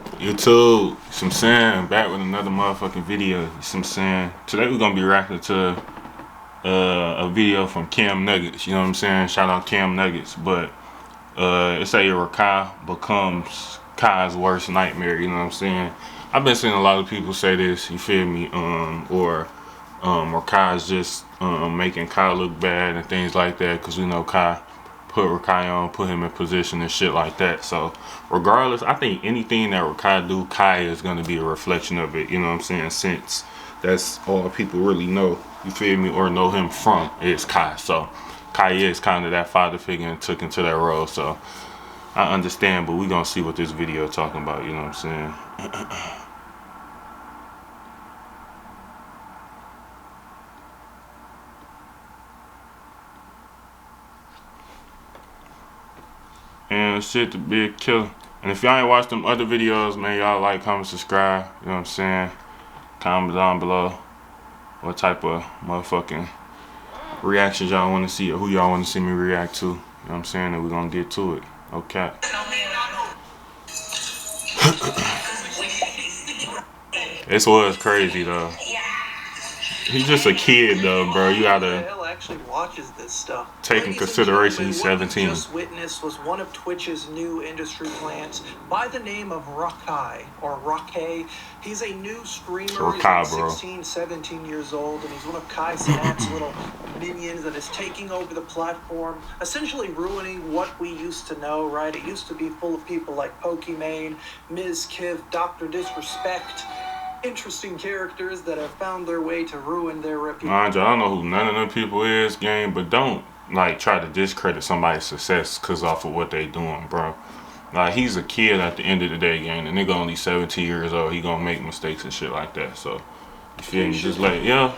YouTube, some saying, back with another motherfucking video. Some saying. Today we're gonna be reacting to a video from Cam Nuggets. You know what I'm saying? Shout out Cam Nuggets. But it say Rakai becomes Kai's worst nightmare. You know what I'm saying? I've been seeing a lot of people say this. You feel me? Or Rakai's just making Kai look bad and things like that. Cause we know Kai put Rakai on, put him in position and shit like that. So regardless, I think anything that Rakai do, Kai is gonna be a reflection of it. You know what I'm saying? Since that's all people really know, you feel me, or know him from is Kai. So Kai is kind of that father figure and took into that role. So I understand, but we gonna see what this video talking about. You know what I'm saying? And shit, the big killer. And if y'all ain't watched them other videos, man, y'all like, comment, subscribe. You know what I'm saying? Comment down below what type of motherfucking reactions y'all want to see or who y'all want to see me react to. You know what I'm saying? And we're gonna get to it. Okay. This was crazy though. He's just a kid though, bro. You gotta actually watches this stuff. Take in consideration he's 17. What we just witnessed was one of Twitch's new industry plants by the name of Rakai or Rakai. He's a new streamer. Rakai, he's like 16, 17 years old, and he's one of Cenat's little minions that is taking over the platform, essentially ruining what we used to know, right? It used to be full of people like Pokimane, Ms. Kiv, Dr. Disrespect. Interesting characters that have found their way to ruin their reputation. Mind you, I don't know who none of them people is, gang, but don't like try to discredit somebody's success cause off of what they doing, bro. Like, he's a kid at the end of the day, gang. The nigga only 17 years old. He gonna make mistakes and shit like that. So you feel me? Just like, yeah,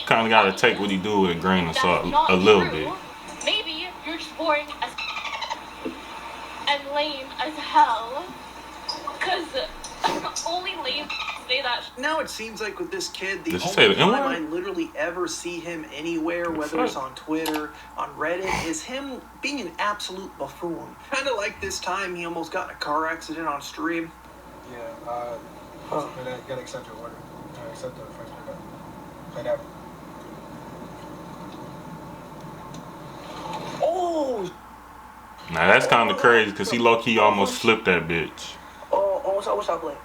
kind of gotta take what he do with a grain of salt, a little bit. Maybe you're just boring as and lame as hell. Cause only lame say that. Now it seems like with this kid, the only time I literally ever see him anywhere, whether it's on Twitter, on Reddit, is him being an absolute buffoon. Kind of like this time he almost got in a car accident on stream. Yeah, get accepted order. Accept the first pickup. Play that. Oh! Now that's kind of crazy because he low-key almost flipped that bitch. What's up, like?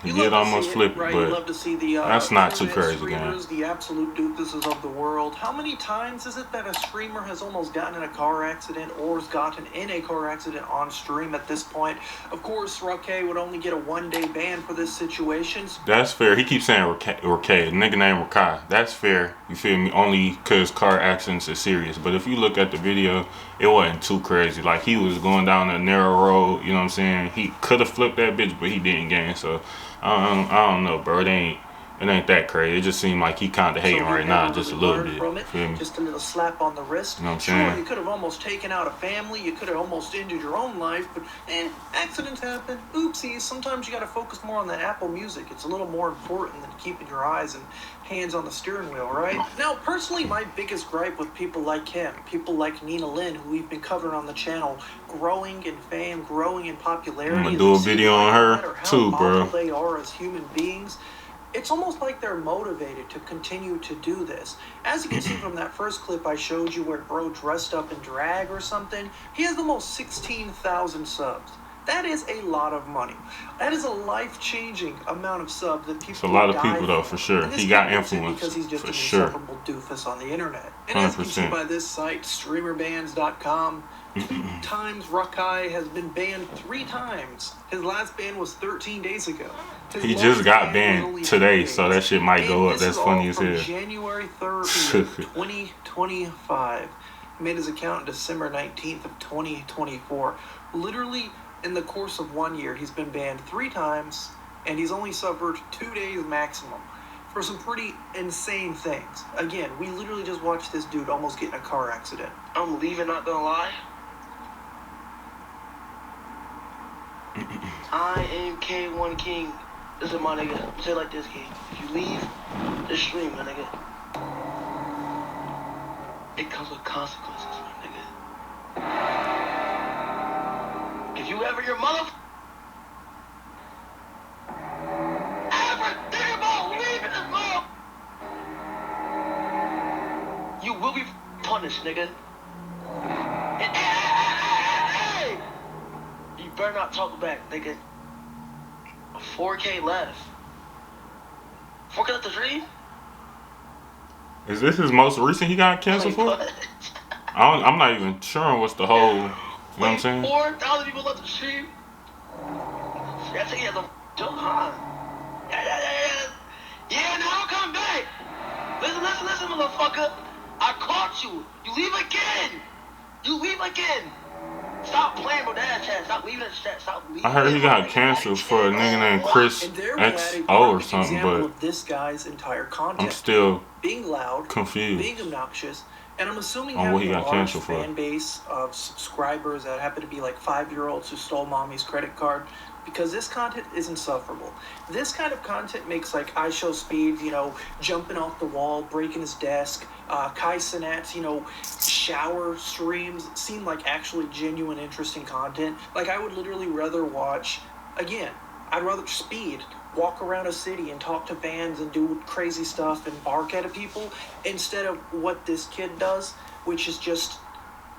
He did almost flip it, right? but love to see the, that's not too crazy, man. The absolute doofuses of the world. How many times is it that a streamer has almost gotten in a car accident or has gotten in a car accident on stream at this point? Of course, Rakai would only get a one-day ban for this situation. That's fair. He keeps saying Rakai, nigga named Rakai. That's fair. You feel me? Only because car accidents are serious. But if you look at the video, it wasn't too crazy. Like, he was going down a narrow road, you know what I'm saying? He could have flipped that bitch, but he didn't, gang. So I don't know, bro. It ain't that crazy. It just seemed like he kind of hating right now, just a little bit. Feel me? Just a little slap on the wrist. You know what I'm saying? Sure, you could have almost taken out a family. You could have almost ended your own life. But accidents happen. Oopsies. Sometimes you got to focus more on that Apple Music. It's a little more important than keeping your eyes and hands on the steering wheel, right? Now, personally, my biggest gripe with people like him, people like Nina Lynn, who we've been covering on the channel, growing in fame, growing in popularity. I'm gonna do a video on her too, bro. They are as human beings. It's almost like they're motivated to continue to do this. As you can see from that first clip I showed you where bro dressed up in drag or something, he has almost 16,000 subs. That is a lot of money. That is a life-changing amount of subs that people. It's a lot of people though, for sure. He got influence, because he's just for an sure. insufferable doofus on the internet. And 100%. as you can see by this site, streamerbans.com, 2 times Rakai has been banned 3 times. His last ban was 13 days ago. He just got banned today, so that shit might go up. That's funny as hell. January 3rd, 2025. He made his account on December 19th of 2024. Literally, in the course of 1 year, he's been banned 3 times, and he's only suffered 2 days maximum for some pretty insane things. Again, we literally just watched this dude almost get in a car accident. I'm leaving, not gonna lie. I am K1 King. This is my nigga. Say it like this, King. If you leave the stream, my nigga, it comes with consequences, my nigga. If you ever your mother punish, nigga. And, hey! You better not talk back, nigga. 4K left. 4K left the dream? Is this his most recent he got canceled for? I'm not even sure what's the whole, you know what I'm saying? 4,000 people left the stream? That's he has a joke, huh? Yeah, now come back. Listen, motherfucker. I caught you. You leave again. Stop playing with that chat. Stop leaving that chat. Stop leaving. I heard he got canceled for a nigga named Chris XO or something, but of this guy's entire content. I'm still being loud, confused, being obnoxious, and I'm assuming on what he having got a large canceled for. fan base of subscribers that happen to be like 5-year-olds who stole mommy's credit card, because this content is insufferable. This kind of content makes like I Show Speed, you know, jumping off the wall, breaking his desk, Cenats, you know, shower streams seem like actually genuine, interesting content. Like I would literally rather watch, again, I'd rather Speed walk around a city and talk to fans and do crazy stuff and bark at people instead of what this kid does, which is just,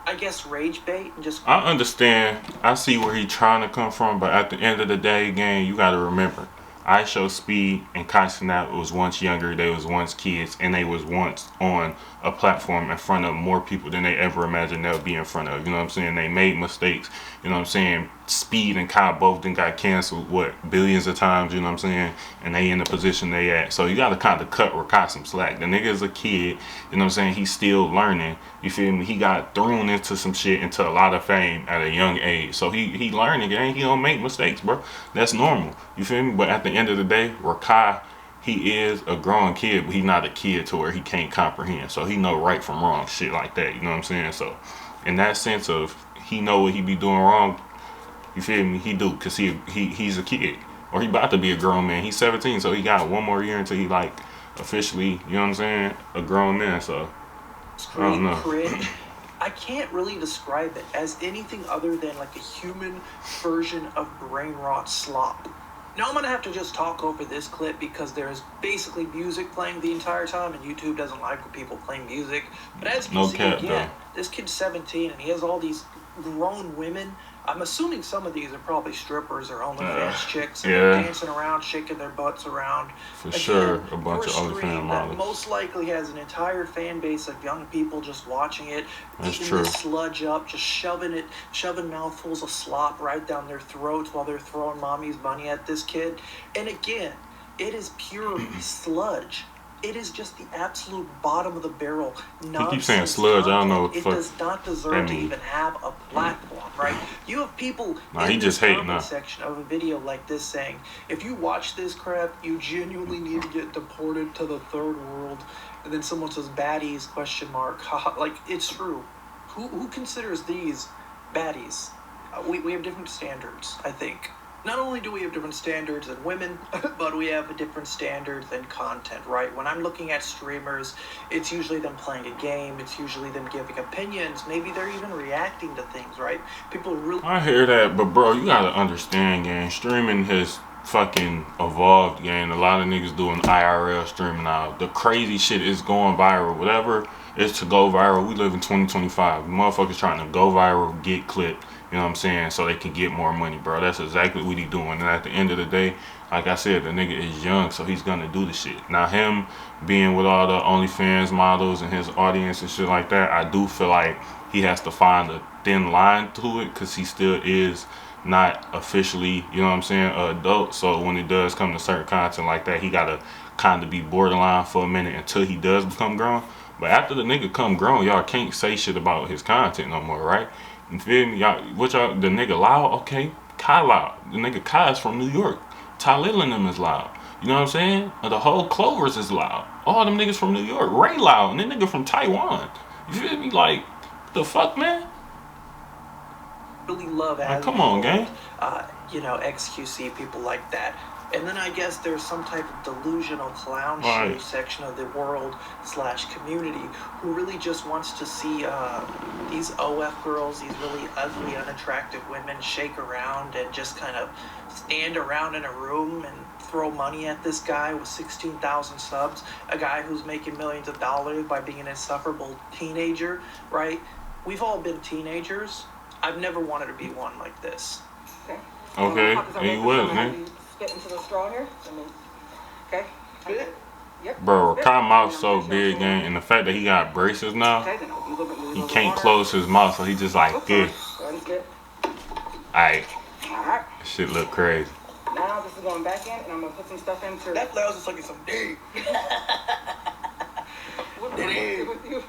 I guess, rage bait and just. I understand. I see where he's trying to come from, but at the end of the day, gang, you got to remember, I Show Speed and Cenat was once younger. They was once kids, and they was once on a platform in front of more people than they ever imagined they'll be in front of. You know what I'm saying? They made mistakes. You know what I'm saying? Speed and Kai both then got canceled, billions of times, you know what I'm saying? And they in the position they at. So you got to kind of cut Rakai some slack. The nigga is a kid, you know what I'm saying? He's still learning. You feel me? He got thrown into some shit, into a lot of fame at a young age. So he learning, gang. He don't make mistakes, bro. That's normal. You feel me? But at the end of the day, Rakai, he is a growing kid, but he's not a kid to where he can't comprehend. So he know right from wrong, shit like that. You know what I'm saying? So in that sense of he know what he be doing wrong, you feel me? He do, cause he's a kid, or he about to be a grown man. He's 17, so he got one more year until he like officially, you know what I'm saying, a grown man. So I don't know. Cringe. I can't really describe it as anything other than like a human version of brain rot slop. Now I'm gonna have to just talk over this clip because there's basically music playing the entire time, and YouTube doesn't like when people play music. But as you can see again, this kid's 17 and he has all these grown women. I'm assuming some of these are probably strippers or OnlyFans chicks, and they're dancing around, shaking their butts around. For sure, a bunch of OnlyFans models. Most likely has an entire fan base of young people just watching it, eating this sludge up, just shoving mouthfuls of slop right down their throats while they're throwing mommy's money at this kid. And again, it is pure sludge. It is just the absolute bottom of the barrel nonsense. He keeps saying sludge. I don't know what the fuck. It does not deserve to even have a platform, right? You have people in the comment section of a video like this saying, if you watch this crap, you genuinely need to get deported to the third world. And then someone says baddies, question mark. Like, it's true. Who considers these baddies? We have different standards, I think. Not only do we have different standards than women, but we have a different standard than content, right? When I'm looking at streamers, it's usually them playing a game. It's usually them giving opinions. Maybe they're even reacting to things, right? People really... I hear that, but bro, you gotta understand, gang. Streaming has fucking evolved, gang. A lot of niggas doing IRL streaming now. The crazy shit is going viral. Whatever is to go viral. We live in 2025. Motherfuckers trying to go viral, get clipped. You know what I'm saying? So they can get more money, bro. That's exactly what he doing. And at the end of the day, like I said, the nigga is young, so he's gonna do the shit. Now him being with all the OnlyFans models and his audience and shit like that, I do feel like he has to find a thin line to it, because he still is not officially, you know what I'm saying, an adult. So when it does come to certain content like that, he gotta kind of be borderline for a minute until he does become grown. But after the nigga come grown, y'all can't say shit about his content no more, right? You feel me? Y'all, the nigga loud? Okay, Kai loud. The nigga Kai is from New York. Talil and them is loud. You know what I'm saying? The whole Clovers is loud. All them niggas from New York. Ray loud. And that nigga from Taiwan. You feel me? Like, the fuck, man? Really love like, come on, gang. you know, XQC, people like that. And then I guess there's some type of delusional clown shoe section of the world / community who really just wants to see these OF girls, these really ugly, unattractive women shake around and just kind of stand around in a room and throw money at this guy with 16,000 subs, a guy who's making millions of dollars by being an insufferable teenager, right? We've all been teenagers. I've never wanted to be one like this. Okay, and you will, man. Get into the straw here. Okay. Yep. Bro, Rakai mouth so big, gang, and the fact that he got braces now, he can't close his mouth, so he just like this. Alright. Shit look crazy. Now this is going back in, and I'm gonna put some stuff into. That blouse is looking some dick. What did I do with you?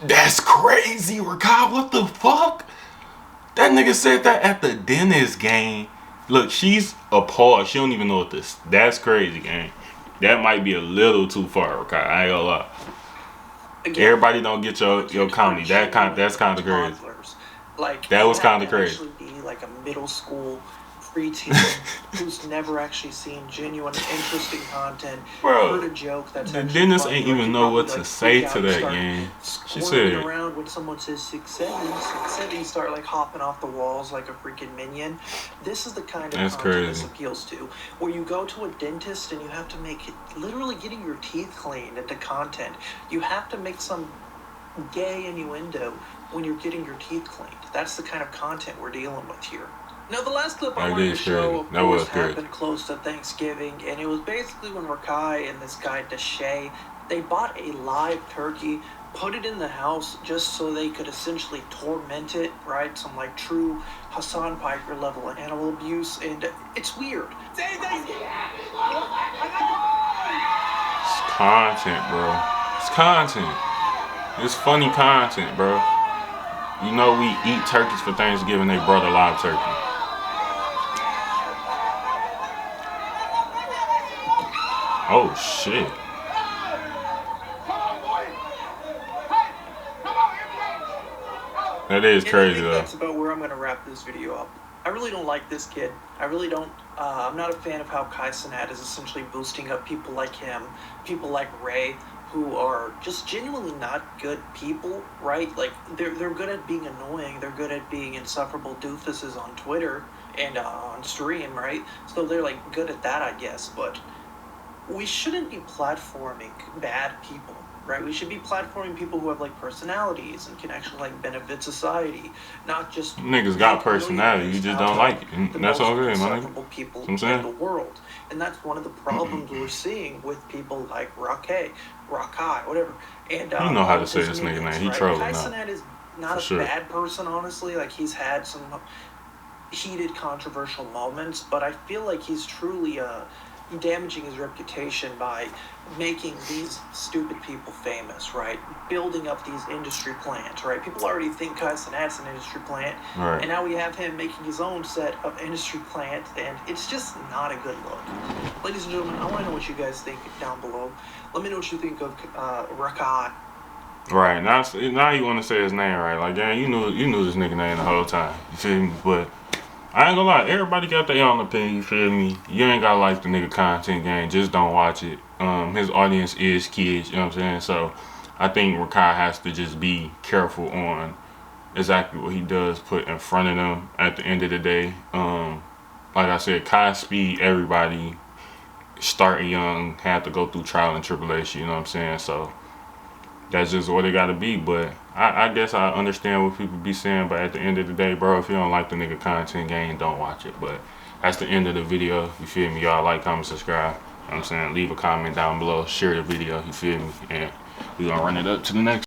That's crazy, Rakai. What the fuck? That nigga said that at the dentist, gang. Look, she's appalled. She don't even know what this. That's crazy, gang. That might be a little too far, Rakai. I ain't gonna lie. Again, everybody don't get your comedy. That's kind of crazy. Like that was kind of crazy. Actually be like a middle school preteen who's never actually seen genuine, interesting content. Bro, heard a joke that's the dentist ain't even know what to say to that, gang. She said around when someone says 670, start like hopping off the walls like a freaking minion. This is the kind of content this appeals to, where you go to a dentist and you have to make it literally getting your teeth cleaned into content. You have to make some gay innuendo when you're getting your teeth cleaned. That's the kind of content we're dealing with here. Now, the last clip I wanted to show, of course, happened close to Thanksgiving, and it was basically when Rakai and this guy, Deshay, they bought a live turkey, put it in the house just so they could essentially torment it, right? Some, like, true Hassan Piker level animal abuse, and it's weird. It's content, bro. It's content. It's funny content, bro. You know we eat turkeys for Thanksgiving, they brought a live turkey. Oh shit. That is crazy though. That's about where I'm gonna wrap this video up. I really don't like this kid. I really don't. I'm not a fan of how Cenat is essentially boosting up people like him, people like Ray, who are just genuinely not good people, right? Like, they're good at being annoying. They're good at being insufferable doofuses on Twitter and on stream, right? So they're, like, good at that, I guess. But we shouldn't be platforming bad people, right? We should be platforming people who have, like, personalities and can actually, like, benefit society, not just... Niggas got personality, you just don't like it. And that's okay, man. People in the world. And that's one of the problems we're seeing with people like Rakai, whatever. And you know how to say this nigga name. He trolling now. Cenat is not a bad person, honestly. Like, he's had some heated, controversial moments, but I feel like he's truly damaging his reputation by making these stupid people famous, right? Building up these industry plants, right? People already think Cenat's an industry plant, right. And now we have him making his own set of industry plants, and it's just not a good look. Ladies and gentlemen, I want to know what you guys think down below. Let me know what you think of Rakai. Right, now you want to say his name, right? Like, yeah, you knew this nigga name the whole time. You feel me? But I ain't gonna lie, everybody got their own opinion, you feel me? You ain't gotta like the nigga content, gang, just don't watch it. His audience is kids, you know what I'm saying? So I think Rakai has to just be careful on exactly what he does put in front of them at the end of the day. Like I said, Kai speed everybody starting young, had to go through trial and tribulation, you know what I'm saying? So that's just what it gotta be. But I guess I understand what people be saying, but at the end of the day, bro, if you don't like the nigga content, gang, don't watch it. But that's the end of the video, you feel me? Y'all like, comment, subscribe, you know what I'm saying? Leave a comment down below, share the video, you feel me? And we gonna run it up to the next